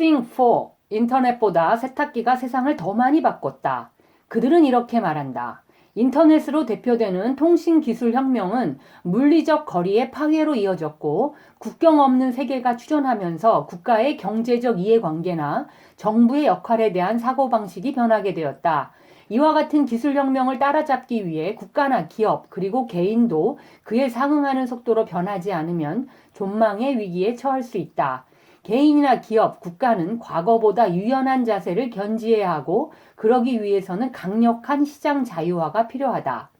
Thing 4. 인터넷보다 세탁기가 세상을 더 많이 바꿨다. 그들은 이렇게 말한다. 인터넷으로 대표되는 통신기술혁명은 물리적 거리의 파괴로 이어졌고 국경 없는 세계가 추존하면서 국가의 경제적 이해관계나 정부의 역할에 대한 사고방식이 변하게 되었다. 이와 같은 기술혁명을 따라잡기 위해 국가나 기업 그리고 개인도 그에 상응하는 속도로 변하지 않으면 존망의 위기에 처할 수 있다. 개인이나 기업, 국가는 과거보다 유연한 자세를 견지해야 하고 그러기 위해서는 강력한 시장 자유화가 필요하다.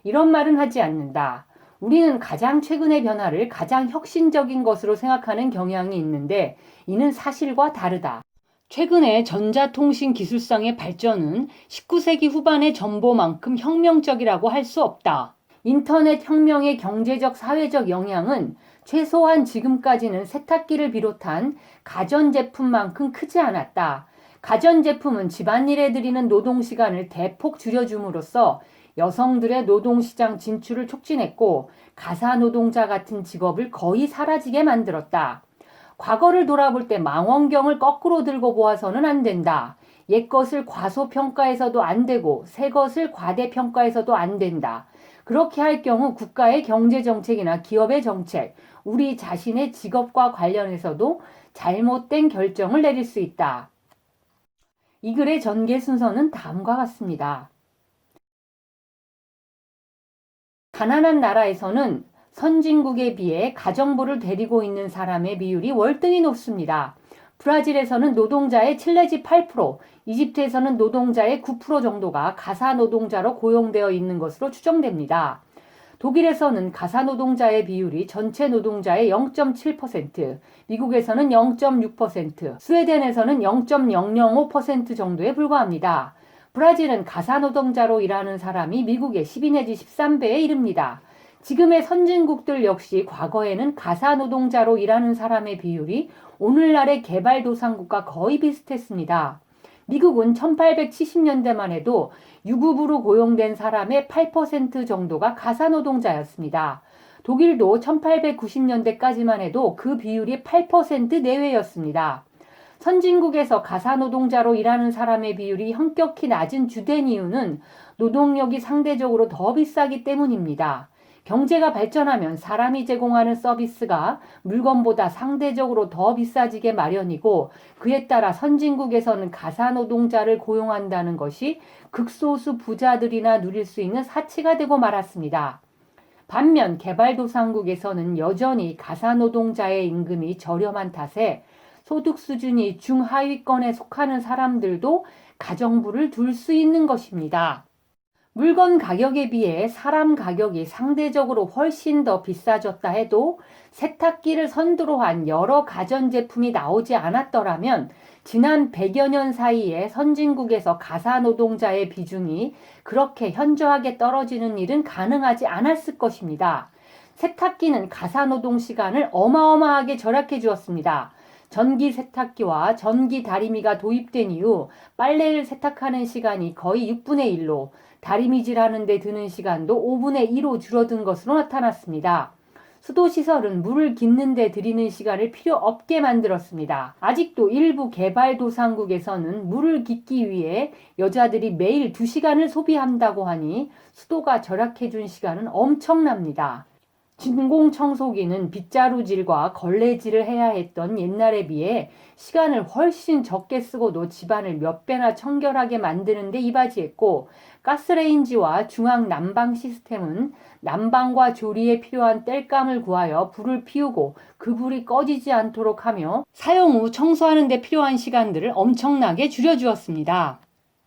이런 말은 하지 않는다. 우리는 가장 최근의 변화를 가장 혁신적인 것으로 생각하는 경향이 있는데 이는 사실과 다르다. 최근의 전자통신 기술상의 발전은 19세기 후반의 전보만큼 혁명적이라고 할 수 없다. 인터넷 혁명의 경제적, 사회적 영향은 최소한 지금까지는 세탁기를 비롯한 가전제품만큼 크지 않았다. 가전제품은 집안일에 들이는 노동시간을 대폭 줄여줌으로써 여성들의 노동시장 진출을 촉진했고 가사노동자 같은 직업을 거의 사라지게 만들었다. 과거를 돌아볼 때 망원경을 거꾸로 들고 보아서는 안 된다. 옛 것을 과소평가해서도 안 되고 새 것을 과대평가해서도 안 된다. 그렇게 할 경우 국가의 경제정책이나 기업의 정책, 우리 자신의 직업과 관련해서도 잘못된 결정을 내릴 수 있다. 이 글의 전개 순서는 다음과 같습니다. 가난한 나라에서는 선진국에 비해 가정부를 데리고 있는 사람의 비율이 월등히 높습니다. 브라질에서는 노동자의 7 내지 8%, 이집트에서는 노동자의 9% 정도가 가사노동자로 고용되어 있는 것으로 추정됩니다. 독일에서는 가사노동자의 비율이 전체 노동자의 0.7%, 미국에서는 0.6%, 스웨덴에서는 0.005% 정도에 불과합니다. 브라질은 가사노동자로 일하는 사람이 미국의 12 내지 13배에 이릅니다. 지금의 선진국들 역시 과거에는 가사노동자로 일하는 사람의 비율이 오늘날의 개발도상국과 거의 비슷했습니다. 미국은 1870년대만 해도 유급으로 고용된 사람의 8% 정도가 가사노동자였습니다. 독일도 1890년대까지만 해도 그 비율이 8% 내외였습니다. 선진국에서 가사노동자로 일하는 사람의 비율이 현격히 낮은 주된 이유는 노동력이 상대적으로 더 비싸기 때문입니다. 경제가 발전하면 사람이 제공하는 서비스가 물건보다 상대적으로 더 비싸지게 마련이고 그에 따라 선진국에서는 가사노동자를 고용한다는 것이 극소수 부자들이나 누릴 수 있는 사치가 되고 말았습니다. 반면 개발도상국에서는 여전히 가사노동자의 임금이 저렴한 탓에 소득 수준이 중하위권에 속하는 사람들도 가정부를 둘 수 있는 것입니다. 물건 가격에 비해 사람 가격이 상대적으로 훨씬 더 비싸졌다 해도 세탁기를 선두로 한 여러 가전제품이 나오지 않았더라면 지난 100여 년 사이에 선진국에서 가사노동자의 비중이 그렇게 현저하게 떨어지는 일은 가능하지 않았을 것입니다. 세탁기는 가사노동 시간을 어마어마하게 절약해 주었습니다. 전기 세탁기와 전기 다리미가 도입된 이후 빨래를 세탁하는 시간이 거의 6분의 1로 다리미질하는 데 드는 시간도 5분의 2로 줄어든 것으로 나타났습니다. 수도시설은 물을 깃는 데 들이는 시간을 필요 없게 만들었습니다. 아직도 일부 개발도상국에서는 물을 깃기 위해 여자들이 매일 2시간을 소비한다고 하니 수도가 절약해준 시간은 엄청납니다. 진공청소기는 빗자루질과 걸레질을 해야 했던 옛날에 비해 시간을 훨씬 적게 쓰고도 집안을 몇 배나 청결하게 만드는 데 이바지했고 가스레인지와 중앙 난방 시스템은 난방과 조리에 필요한 땔감을 구하여 불을 피우고 그 불이 꺼지지 않도록 하며 사용 후 청소하는 데 필요한 시간들을 엄청나게 줄여주었습니다.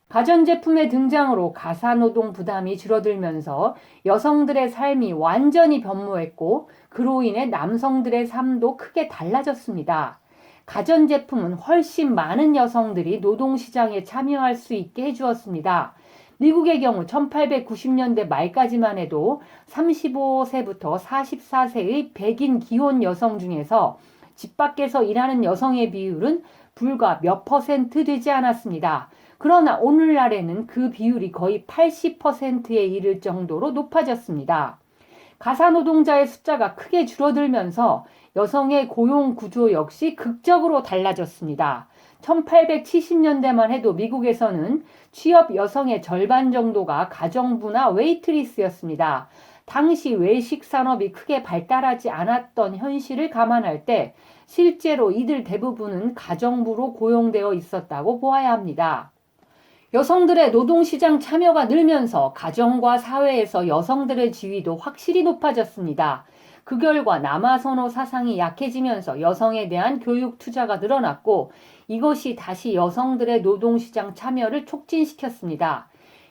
가전제품의 등장으로 가사노동 부담이 줄어들면서 여성들의 삶이 완전히 변모했고 그로 인해 남성들의 삶도 크게 달라졌습니다. 가전제품은 훨씬 많은 여성들이 노동시장에 참여할 수 있게 해주었습니다. 미국의 경우 1890년대 말까지만 해도 35세부터 44세의 백인 기혼 여성 중에서 집 밖에서 일하는 여성의 비율은 불과 몇 퍼센트 되지 않았습니다. 그러나 오늘날에는 그 비율이 거의 80%에 이를 정도로 높아졌습니다. 가사 노동자의 숫자가 크게 줄어들면서 여성의 고용 구조 역시 극적으로 달라졌습니다. 1870년대만 해도 미국에서는 취업 여성의 절반 정도가 가정부나 웨이트리스였습니다. 당시 외식 산업이 크게 발달하지 않았던 현실을 감안할 때 실제로 이들 대부분은 가정부로 고용되어 있었다고 보아야 합니다. 여성들의 노동시장 참여가 늘면서 가정과 사회에서 여성들의 지위도 확실히 높아졌습니다. 그 결과 남아선호 사상이 약해지면서 여성에 대한 교육 투자가 늘어났고 이것이 다시 여성들의 노동시장 참여를 촉진시켰습니다.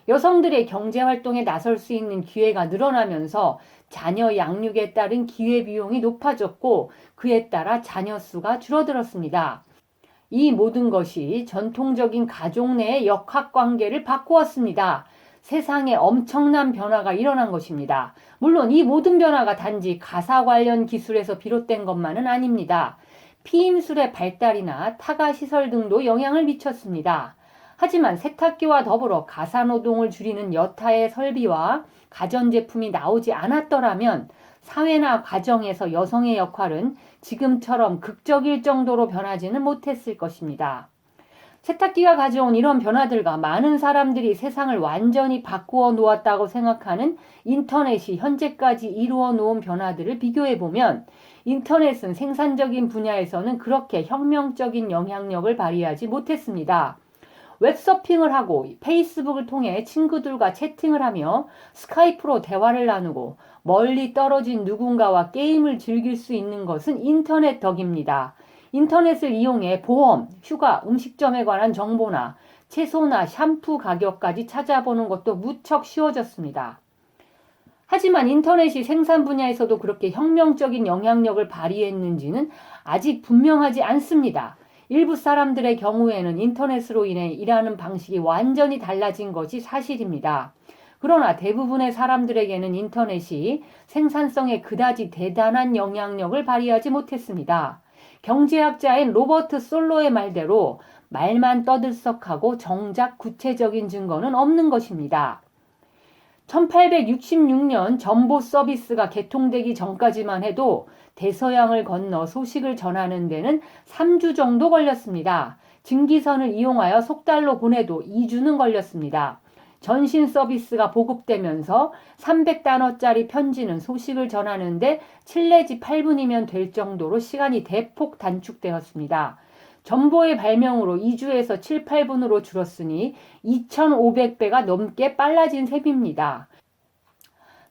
여성들의 경제활동에 나설 수 있는 기회가 늘어나면서 자녀 양육에 따른 기회비용이 높아졌고 그에 따라 자녀 수가 줄어들었습니다. 이 모든 것이 전통적인 가족 내의 역학관계를 바꾸었습니다. 세상에 엄청난 변화가 일어난 것입니다. 물론 이 모든 변화가 단지 가사 관련 기술에서 비롯된 것만은 아닙니다. 피임술의 발달이나 타가시설 등도 영향을 미쳤습니다. 하지만 세탁기와 더불어 가사노동을 줄이는 여타의 설비와 가전제품이 나오지 않았더라면 사회나 가정에서 여성의 역할은 지금처럼 극적일 정도로 변하지는 못했을 것입니다. 세탁기가 가져온 이런 변화들과 많은 사람들이 세상을 완전히 바꾸어 놓았다고 생각하는 인터넷이 현재까지 이루어 놓은 변화들을 비교해 보면 인터넷은 생산적인 분야에서는 그렇게 혁명적인 영향력을 발휘하지 못했습니다. 웹서핑을 하고 페이스북을 통해 친구들과 채팅을 하며 스카이프로 대화를 나누고 멀리 떨어진 누군가와 게임을 즐길 수 있는 것은 인터넷 덕입니다. 인터넷을 이용해 보험, 휴가, 음식점에 관한 정보나 채소나 샴푸 가격까지 찾아보는 것도 무척 쉬워졌습니다. 하지만 인터넷이 생산 분야에서도 그렇게 혁명적인 영향력을 발휘했는지는 아직 분명하지 않습니다. 일부 사람들의 경우에는 인터넷으로 인해 일하는 방식이 완전히 달라진 것이 사실입니다. 그러나 대부분의 사람들에게는 인터넷이 생산성에 그다지 대단한 영향력을 발휘하지 못했습니다. 경제학자인 로버트 솔로의 말대로 말만 떠들썩하고 정작 구체적인 증거는 없는 것입니다. 1866년 전보 서비스가 개통되기 전까지만 해도 대서양을 건너 소식을 전하는 데는 3주 정도 걸렸습니다. 증기선을 이용하여 속달로 보내도 2주는 걸렸습니다. 전신 서비스가 보급되면서 300단어짜리 편지는 소식을 전하는데 7 내지 8분이면 될 정도로 시간이 대폭 단축되었습니다. 전보의 발명으로 2주에서 7, 8분으로 줄었으니 2500배가 넘게 빨라진 셈입니다.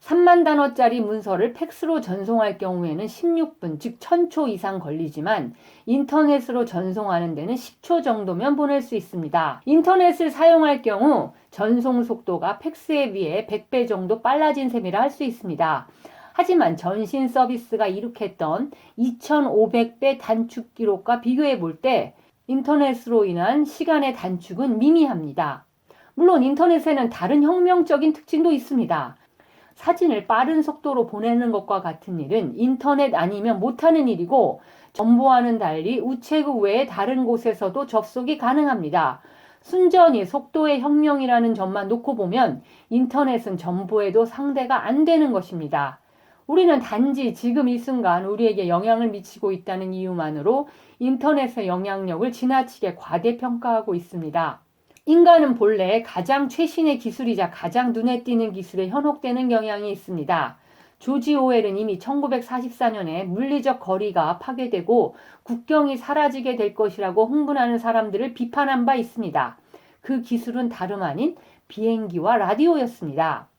3만 단어짜리 문서를 팩스로 전송할 경우에는 16분, 즉 1000초 이상 걸리지만 인터넷으로 전송하는 데는 10초 정도면 보낼 수 있습니다. 인터넷을 사용할 경우 전송 속도가 팩스에 비해 100배 정도 빨라진 셈이라 할 수 있습니다. 하지만 전신 서비스가 이룩했던 2500배 단축 기록과 비교해 볼 때 인터넷으로 인한 시간의 단축은 미미합니다. 물론 인터넷에는 다른 혁명적인 특징도 있습니다. 사진을 빠른 속도로 보내는 것과 같은 일은 인터넷 아니면 못하는 일이고 정보와는 달리 우체국 외의 다른 곳에서도 접속이 가능합니다. 순전히 속도의 혁명이라는 점만 놓고 보면 인터넷은 정보에도 상대가 안 되는 것입니다. 우리는 단지 지금 이 순간 우리에게 영향을 미치고 있다는 이유만으로 인터넷의 영향력을 지나치게 과대평가하고 있습니다. 인간은 본래 가장 최신의 기술이자 가장 눈에 띄는 기술에 현혹되는 경향이 있습니다. 조지 오웰은 이미 1944년에 물리적 거리가 파괴되고 국경이 사라지게 될 것이라고 흥분하는 사람들을 비판한 바 있습니다. 그 기술은 다름 아닌 비행기와 라디오였습니다.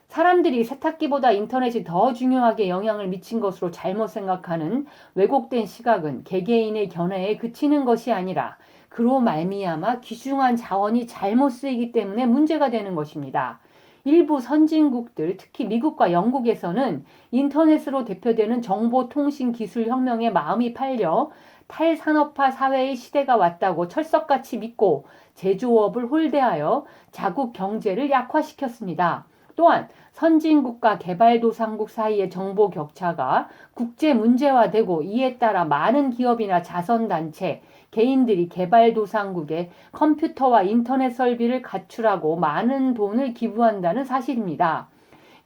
사람들이 세탁기보다 인터넷이 더 중요하게 영향을 미친 것으로 잘못 생각하는 왜곡된 시각은 개개인의 견해에 그치는 것이 아니라 그로 말미암아 귀중한 자원이 잘못 쓰이기 때문에 문제가 되는 것입니다. 일부 선진국들, 특히 미국과 영국에서는 인터넷으로 대표되는 정보통신기술혁명에 마음이 팔려 탈산업화 사회의 시대가 왔다고 철석같이 믿고 제조업을 홀대하여 자국 경제를 약화시켰습니다. 또한 선진국과 개발도상국 사이의 정보 격차가 국제 문제화되고 이에 따라 많은 기업이나 자선단체, 개인들이 개발도상국에 컴퓨터와 인터넷 설비를 갖추라고 많은 돈을 기부한다는 사실입니다.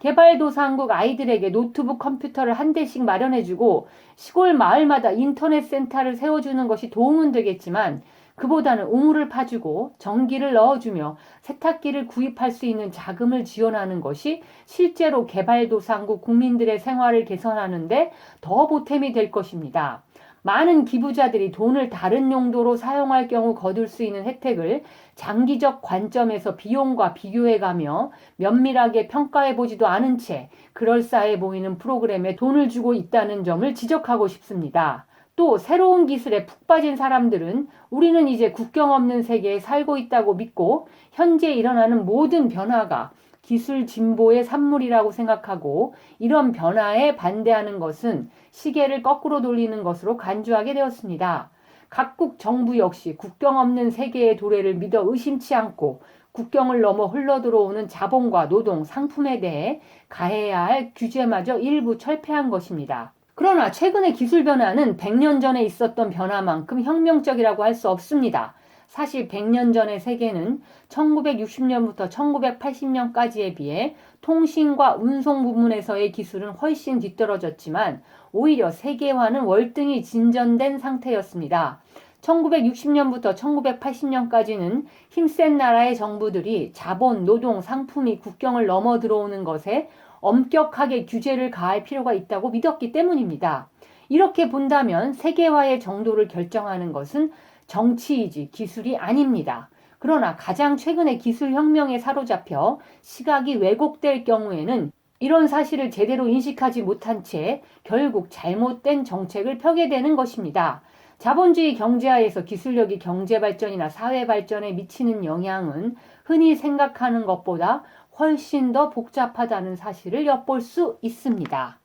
개발도상국 아이들에게 노트북 컴퓨터를 한 대씩 마련해주고 시골 마을마다 인터넷 센터를 세워주는 것이 도움은 되겠지만 그보다는 우물을 파주고 전기를 넣어주며 세탁기를 구입할 수 있는 자금을 지원하는 것이 실제로 개발도상국 국민들의 생활을 개선하는 데 더 보탬이 될 것입니다. 많은 기부자들이 돈을 다른 용도로 사용할 경우 거둘 수 있는 혜택을 장기적 관점에서 비용과 비교해가며 면밀하게 평가해보지도 않은 채 그럴싸해 보이는 프로그램에 돈을 주고 있다는 점을 지적하고 싶습니다. 또 새로운 기술에 푹 빠진 사람들은 우리는 이제 국경 없는 세계에 살고 있다고 믿고 현재 일어나는 모든 변화가 기술 진보의 산물이라고 생각하고 이런 변화에 반대하는 것은 시계를 거꾸로 돌리는 것으로 간주하게 되었습니다. 각국 정부 역시 국경 없는 세계의 도래를 믿어 의심치 않고 국경을 넘어 흘러들어오는 자본과 노동, 상품에 대해 가해야 할 규제마저 일부 철폐한 것입니다. 그러나 최근의 기술 변화는 100년 전에 있었던 변화만큼 혁명적이라고 할 수 없습니다. 사실 100년 전의 세계는 1960년부터 1980년까지에 비해 통신과 운송 부문에서의 기술은 훨씬 뒤떨어졌지만 오히려 세계화는 월등히 진전된 상태였습니다. 1960년부터 1980년까지는 힘센 나라의 정부들이 자본, 노동, 상품이 국경을 넘어 들어오는 것에 엄격하게 규제를 가할 필요가 있다고 믿었기 때문입니다. 이렇게 본다면 세계화의 정도를 결정하는 것은 정치이지 기술이 아닙니다. 그러나 가장 최근의 기술혁명에 사로잡혀 시각이 왜곡될 경우에는 이런 사실을 제대로 인식하지 못한 채 결국 잘못된 정책을 펴게 되는 것입니다. 자본주의 경제하에서 기술력이 경제발전이나 사회발전에 미치는 영향은 흔히 생각하는 것보다 훨씬 더 복잡하다는 사실을 엿볼 수 있습니다.